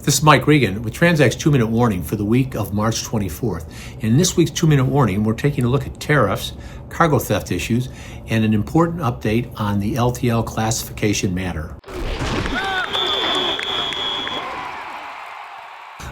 This is Mike Regan with Transact's 2-minute warning for the week of March 24th. In this week's 2-minute warning, we're taking a look at tariffs, cargo theft issues, and an important update on the LTL classification matter.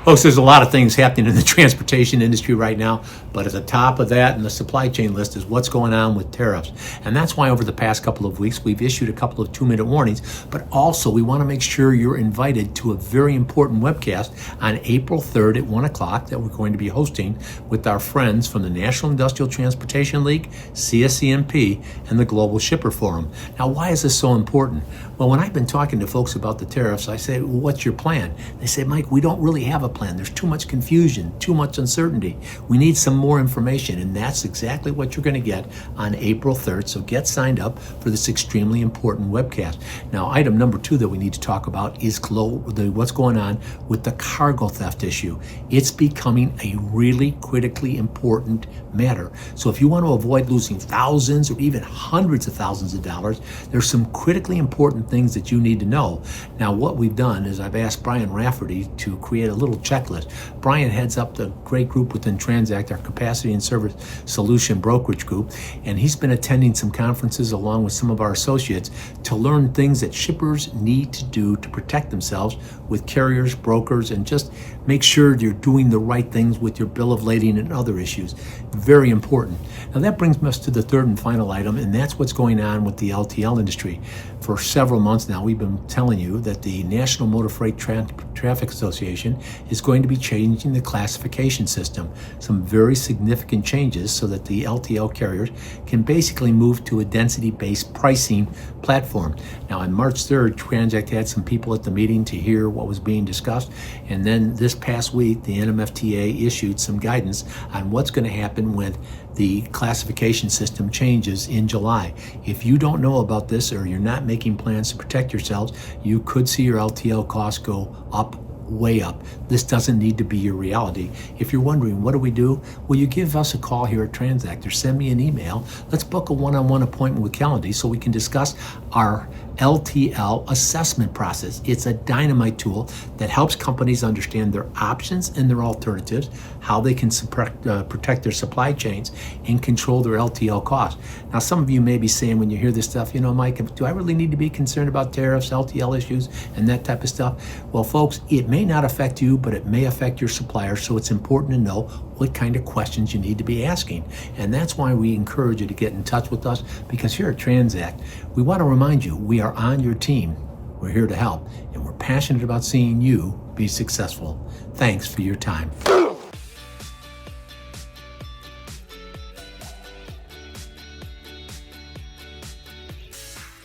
Folks, there's a lot of things happening in the transportation industry right now, but at the top of that and the supply chain list is what's going on with tariffs. And that's why over the past couple of weeks, we've issued a couple of 2-minute warnings, but also we want to make sure you're invited to a very important webcast on April 3rd at 1 o'clock that we're going to be hosting with our friends from the National Industrial Transportation League, CSCMP, and the Global Shipper Forum. Now, why is this so important? Well, when I've been talking to folks about the tariffs, I say, well, what's your plan? They say, Mike, we don't really have a plan. There's too much confusion, too much uncertainty. We need some more information, and that's exactly what you're going to get on April 3rd. So get signed up for this extremely important webcast. Now, item number 2 that we need to talk about is what's going on with the cargo theft issue. It's becoming a really critically important matter. So if you want to avoid losing thousands or even hundreds of thousands of dollars, there's some critically important things that you need to know. Now, what we've done is I've asked Brian Rafferty to create a little checklist. Brian heads up the great group within Transact, our capacity and service solution brokerage group, and he's been attending some conferences along with some of our associates to learn things that shippers need to do to protect themselves with carriers, brokers, and just make sure you're doing the right things with your bill of lading and other issues. Very important. Now that brings us to the third and final item, and that's what's going on with the LTL industry. For several months now, we've been telling you that the National Motor Freight Traffic Association is going to be changing the classification system. Some very significant changes so that the LTL carriers can basically move to a density-based pricing platform. Now on March 3rd, Transact had some people at the meeting to hear what was being discussed, and then this past week, the NMFTA issued some guidance on what's going to happen when the classification system changes in July. If you don't know about this or you're not making plans to protect yourselves, you could see your LTL costs go up, way up. This doesn't need to be your reality. If you're wondering, what do we do? Well, you give us a call here at Transact or send me an email. Let's book a one-on-one appointment with Calendly so we can discuss our LTL assessment process. It's a dynamite tool that helps companies understand their options and their alternatives, how they can protect their supply chains and control their LTL costs. Now, some of you may be saying when you hear this stuff, Mike, do I really need to be concerned about tariffs, LTL issues, and that type of stuff? Well, folks, it may not affect you, but it may affect your suppliers, so it's important to know what kind of questions you need to be asking. And that's why we encourage you to get in touch with us, because here at Transact, we want to remind you we are on your team. We're here to help, and we're passionate about seeing you be successful. Thanks for your time.